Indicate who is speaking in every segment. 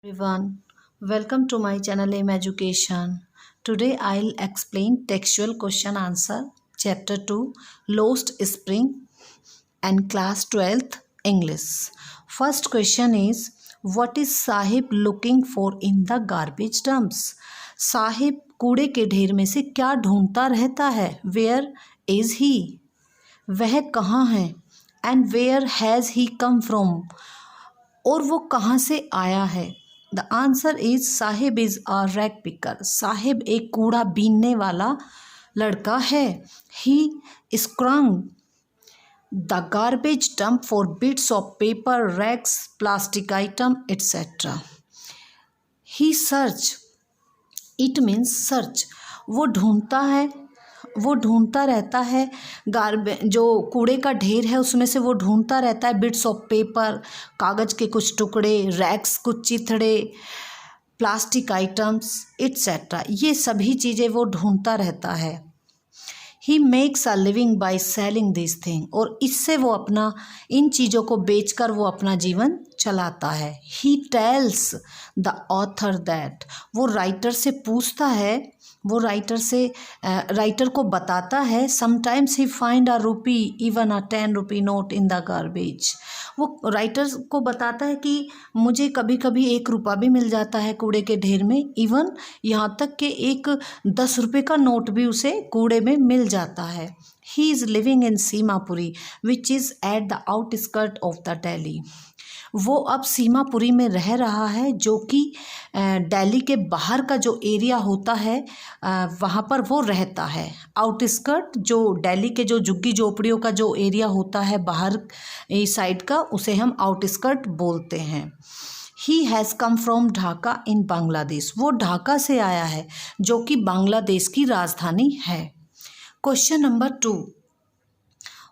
Speaker 1: Everyone, welcome to my channel Aim Education. Today I'll explain textual question answer chapter 2 Lost Spring and class 12th English. First question is, what is Sahib looking for in the garbage dumps? Sahib कूड़े के ढेर में से क्या ढूंढता रहता है? Where is he? वह कहाँ है? And where has he come from? और वो कहाँ से आया है? The answer is Sahib is a rag picker. Sahib एक कूड़ा बीनने वाला लड़का है. He scrounge the garbage dump for bits of paper, rags, plastic item etcetera. He search, it means search. वो ढूंढता रहता है. जो कूड़े का ढेर है उसमें से वो ढूंढता रहता है बिट्स ऑफ पेपर, कागज़ के कुछ टुकड़े, रैक्स कुछ चिथड़े, प्लास्टिक आइटम्स एट्सेट्रा. ये सभी चीज़ें वो ढूंढता रहता है. He makes a living by selling this thing. और इससे वो अपना इन चीज़ों को बेचकर वो अपना जीवन चलाता है. He tells the author that. वो राइटर से पूछता है, वो राइटर को बताता है. Sometimes he find a rupee, even a 10 rupee note in the garbage. वो राइटर को बताता है कि मुझे कभी कभी 1 रुपया भी मिल जाता है कूड़े के ढेर में. इवन यहाँ तक कि एक 10 रुपये का नोट भी उसे कूड़े में मिल जाता है. He is living in Seemapuri which is at the outskirt of the Delhi. वो अब सीमापुरी में रह रहा है जो कि दिल्ली के बाहर का जो एरिया होता है वहाँ पर वो रहता है. आउटस्कर्ट जो दिल्ली के जो झुग्गी झोपड़ियों का जो एरिया होता है बाहर इस साइड का, उसे हम आउटस्कर्ट बोलते हैं. He has come from Dhaka in Bangladesh. वो ढाका से आया है जो कि बांग्लादेश की राजधानी है. Question number 2,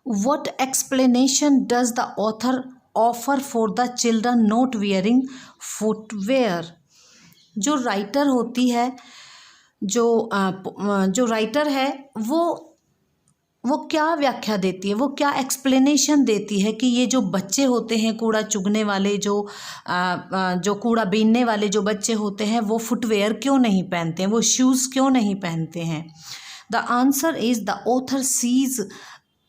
Speaker 1: what explanation does the author offer for the children not wearing footwear. जो राइटर होती है, जो राइटर है वो क्या व्याख्या देती है, वो क्या एक्सप्लेनेशन देती है कि ये जो बच्चे होते हैं कूड़ा चुगने वाले, जो कूड़ा बीनने वाले जो बच्चे होते हैं वो फुटवेयर क्यों नहीं पहनते हैं, वो शूज़ क्यों नहीं पहनते हैं. The answer is the author sees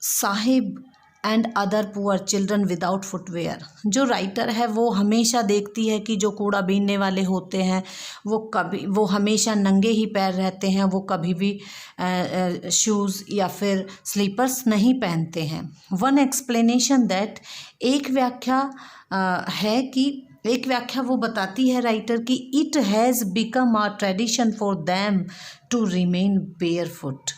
Speaker 1: Saheb and other poor children without footwear. जो राइटर है वो हमेशा देखती है कि जो कूड़ा बीनने वाले होते हैं वो हमेशा नंगे ही पैर रहते हैं, वो कभी भी शूज़ या फिर स्लीपर्स नहीं पहनते हैं. वन एक्सप्लेनेशन दैट, एक व्याख्या वो बताती है राइटर की, it has become a tradition for them to remain barefoot.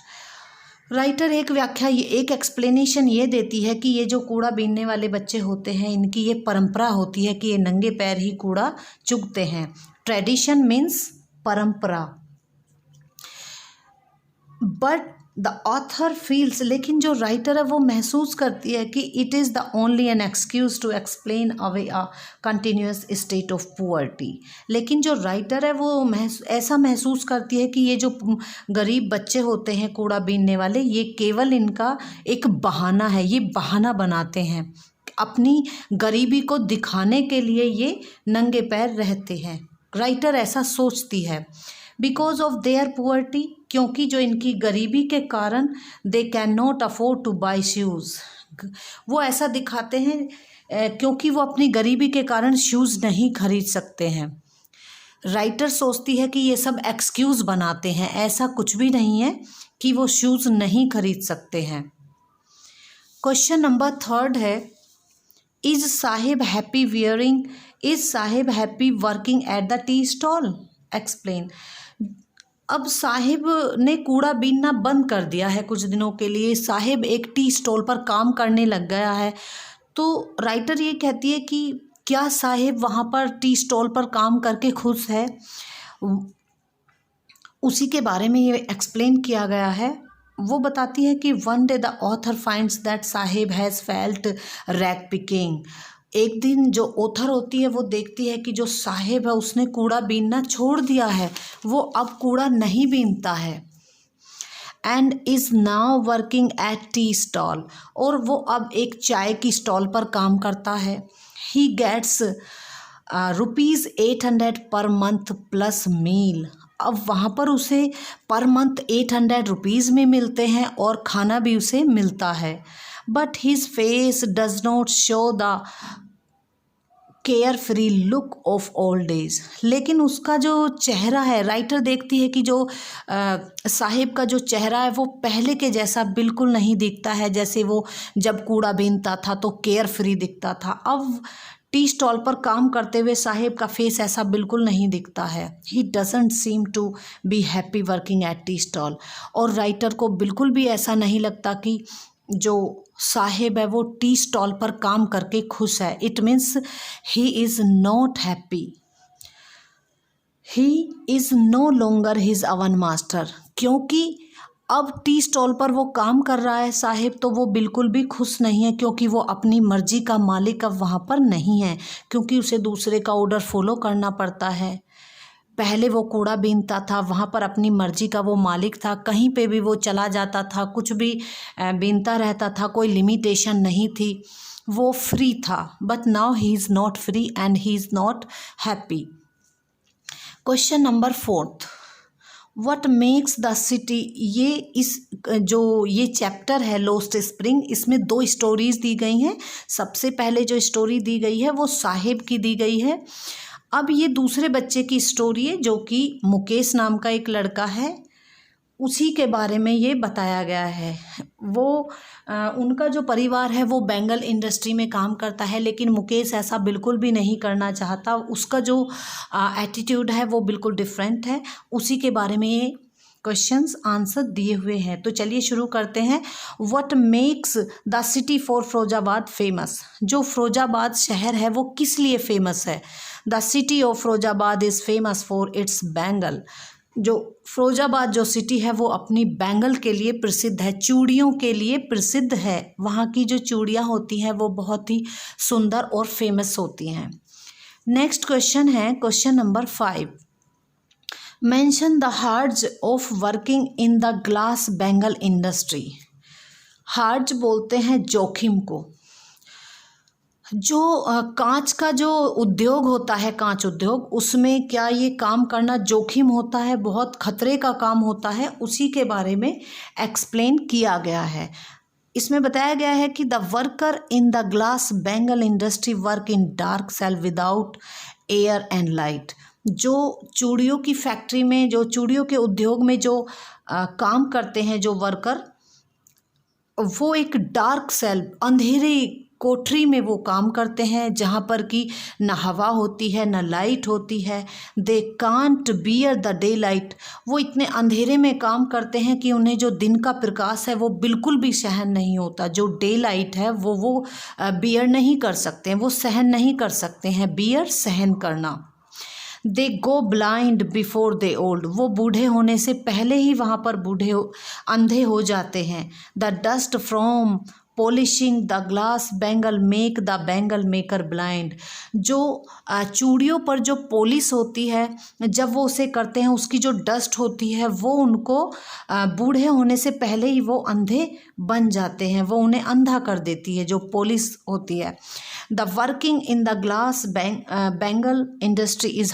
Speaker 1: Writer एक एक्सप्लेनेशन ये देती है कि ये जो कूड़ा बीनने वाले बच्चे होते हैं इनकी ये परंपरा होती है कि ये नंगे पैर ही कूड़ा चुगते हैं. ट्रेडिशन मीन्स परंपरा. बट द ऑथर फील्स, लेकिन जो राइटर है वो महसूस करती है कि it is the only an excuse to explain away a continuous state of poverty. लेकिन जो राइटर है वो ऐसा महसूस करती है कि ये जो गरीब बच्चे होते हैं कूड़ा बीनने वाले, ये केवल इनका एक बहाना है. ये बहाना बनाते हैं अपनी गरीबी को दिखाने के लिए, ये नंगे पैर रहते हैं. राइटर ऐसा सोचती है. बिकॉज ऑफ देयर पुअर्टी, क्योंकि जो इनकी गरीबी के कारण they can not afford two by shoes. वो ऐसा दिखाते हैं क्योंकि वो अपनी गरीबी के कारण शूज़ नहीं खरीद सकते हैं. राइटर सोचती है कि ये सब एक्सक्यूज़ बनाते हैं, ऐसा कुछ भी नहीं है कि वो शूज़ नहीं खरीद सकते हैं. क्वेश्चन नंबर 3 है, is Sahib happy working at the tea stall. Explain. अब साहिब ने कूड़ा बीनना बंद कर दिया है कुछ दिनों के लिए. साहिब एक टी स्टॉल पर काम करने लग गया है. तो राइटर ये कहती है कि क्या साहिब वहाँ पर टी स्टॉल पर काम करके खुश है. उसी के बारे में ये एक्सप्लेन किया गया है. वो बताती है कि one day the author finds that Sahib has felt rag picking. एक दिन जो ऑथर होती है वो देखती है कि जो साहिब है उसने कूड़ा बीनना छोड़ दिया है, वो अब कूड़ा नहीं बीनता है. And is now working at tea stall. और वो अब एक चाय की स्टॉल पर काम करता है. He gets ₹800 per month plus मील। अब वहाँ पर उसे पर मंथ ₹800 में मिलते हैं और खाना भी उसे मिलता है। But his face does not show the care free look of old age. लेकिन उसका जो चेहरा है, राइटर देखती है कि जो साहिब का जो चेहरा है वो पहले के जैसा बिल्कुल नहीं दिखता है, जैसे वो जब कूड़ा बीनता था तो केयर फ्री दिखता था। अब टी स्टॉल पर काम करते हुए साहिब का फेस ऐसा बिल्कुल नहीं दिखता है। He doesn't seem to be happy working at tea stall. और राइटर को बिल्कुल भी ऐसा नहीं लगता कि जो साहिब है वो टी स्टॉल पर काम करके खुश है। It means he is not happy. He is no longer his own master. क्योंकि अब टी स्टॉल पर वो काम कर रहा है साहिब, तो वो बिल्कुल भी खुश नहीं है, क्योंकि वो अपनी मर्जी का मालिक अब वहाँ पर नहीं है, क्योंकि उसे दूसरे का ऑर्डर फॉलो करना पड़ता है। पहले वो कूड़ा बीनता था, वहाँ पर अपनी मर्जी का वो मालिक था, कहीं पे भी वो चला जाता था, कुछ भी बीनता रहता था, कोई लिमिटेशन नहीं थी, वो फ्री था। But now he is not free and he is not happy. Question number 4, what makes the city. ये चैप्टर है लॉस्ट स्प्रिंग, इसमें 2 स्टोरीज दी गई हैं। सबसे पहले जो स्टोरी दी गई है वो साहिब की दी गई है। अब ये दूसरे बच्चे की स्टोरी है जो कि मुकेश नाम का एक लड़का है, उसी के बारे में ये बताया गया है। वो उनका जो परिवार है वो बैंगल इंडस्ट्री में काम करता है, लेकिन मुकेश ऐसा बिल्कुल भी नहीं करना चाहता। उसका जो एटीट्यूड है वो बिल्कुल डिफरेंट है। उसी के बारे में ये क्वेश्चंस आंसर दिए हुए हैं। तो चलिए शुरू करते हैं। What makes the city for Firozabad famous. जो फिरोजाबाद शहर है वो किस लिए फेमस है। The city of Firozabad is famous for its bangle. जो फिरोजाबाद जो सिटी है वो अपनी बैंगल के लिए प्रसिद्ध है, चूड़ियों के लिए प्रसिद्ध है। वहाँ की जो चूड़ियाँ होती हैं वो बहुत ही सुंदर और फेमस होती हैं। नेक्स्ट क्वेश्चन है question number 5। Mention the hertz of working in the glass bangle industry. Hertz बोलते हैं जोखिम को। जो कांच का जो उद्योग होता है, कांच उद्योग, उसमें क्या ये काम करना जोखिम होता है, बहुत खतरे का काम होता है, उसी के बारे में एक्सप्लेन किया गया है। इसमें बताया गया है कि the worker in the glass bangle industry work in dark cell without air and light. जो चूड़ियों की फैक्ट्री में, जो चूड़ियों के उद्योग में जो काम करते हैं जो वर्कर, वो एक डार्क सेल, अंधेरी कोठरी में वो काम करते हैं, जहाँ पर कि न हवा होती है न लाइट होती है। They can't bear the day light. वो इतने अंधेरे में काम करते हैं कि उन्हें जो दिन का प्रकाश है वो बिल्कुल भी सहन नहीं होता। जो डे लाइट है वो बियर नहीं कर सकते हैं, वो सहन नहीं कर सकते हैं। बियर सहन करना। They go blind before they old. वो बूढ़े होने से पहले ही वहाँ पर अंधे हो जाते हैं। The dust from polishing the glass bangle make the bangle maker blind. जो चूड़ियों पर जो पॉलिश होती है, जब वो उसे करते हैं, उसकी जो डस्ट होती है वो उनको बूढ़े होने से पहले ही वो अंधे बन जाते हैं, वो उन्हें अंधा कर देती है जो पॉलिश होती है। The working in the glass bangle industry is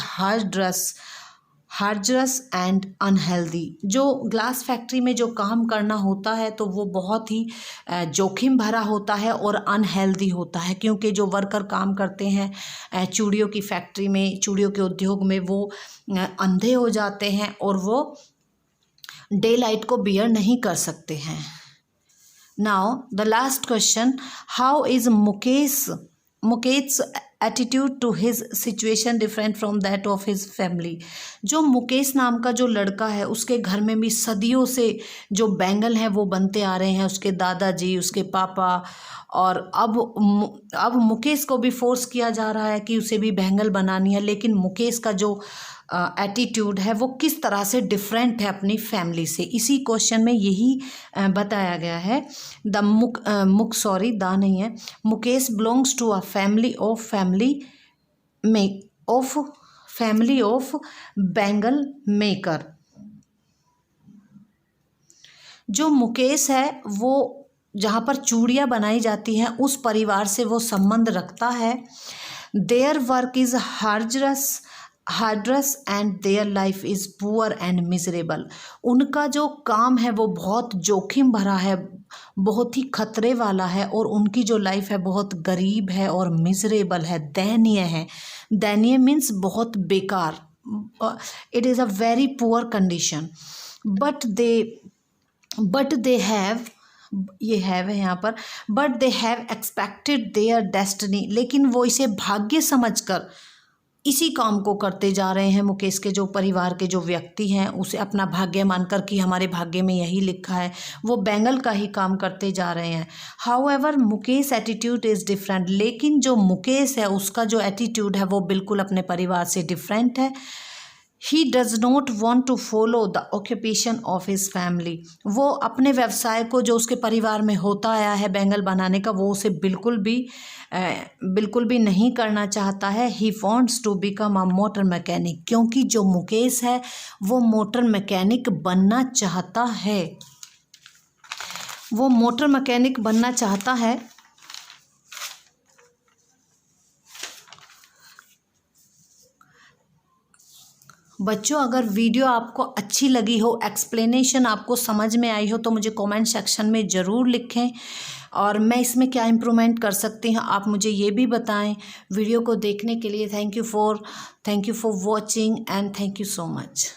Speaker 1: hazardous and unhealthy. जो ग्लास फैक्ट्री में जो काम करना होता है तो वो बहुत ही जोखिम भरा होता है और अनहेल्दी होता है, क्योंकि जो वर्कर काम करते हैं चूड़ियों की फैक्ट्री में, चूड़ियों के उद्योग में, वो अंधे हो जाते हैं और वो डे लाइट को बियर नहीं कर सकते हैं। Now the last question, how is Mukesh attitude to his situation different from that of his family. जो मुकेश नाम का जो लड़का है, उसके घर में भी सदियों से जो बैंगल हैं वो बनते आ रहे हैं, उसके दादाजी, उसके पापा, और अब मुकेश को भी फोर्स किया जा रहा है कि उसे भी बैंगल बनानी है। लेकिन मुकेश का जो एटीट्यूड है वो किस तरह से डिफरेंट है अपनी फैमिली से, इसी क्वेश्चन में यही बताया गया है। Mukesh belongs to a family of bangle maker. जो मुकेश है वो जहाँ पर चूड़ियाँ बनाई जाती हैं उस परिवार से वो संबंध रखता है। Their work is hazardous and their life is poor and miserable. उनका जो काम है वो बहुत जोखिम भरा है, बहुत ही खतरे वाला है, और उनकी जो लाइफ है बहुत गरीब है और मिजरेबल है, दयनीय है। दयनीय मीन्स बहुत बेकार, it is a very poor condition. But they have, ये हैव है यहाँ पर, but they have expected their destiny, लेकिन वो इसे भाग्य समझकर इसी काम को करते जा रहे हैं। मुकेश के जो परिवार के जो व्यक्ति हैं उसे अपना भाग्य मानकर कि हमारे भाग्य में यही लिखा है, वो बैंगल का ही काम करते जा रहे हैं। However Mukesh attitude is different, लेकिन जो मुकेश है उसका जो एटीट्यूड है वो बिल्कुल अपने परिवार से डिफरेंट है। He does not want to follow the occupation of his family, वो अपने व्यवसाय को जो उसके परिवार में होता आया है बैंगल बनाने का, वो उसे बिल्कुल भी नहीं करना चाहता है। He wants to become a motor mechanic, क्योंकि जो मुकेश है वो मोटर मैकेनिक बनना चाहता है, वो मोटर मैकेनिक बनना चाहता है। बच्चों, अगर वीडियो आपको अच्छी लगी हो, एक्सप्लेनेशन आपको समझ में आई हो, तो मुझे कमेंट सेक्शन में ज़रूर लिखें, और मैं इसमें क्या इम्प्रूवमेंट कर सकती हूँ आप मुझे ये भी बताएं। वीडियो को देखने के लिए thank you for watching and thank you so much.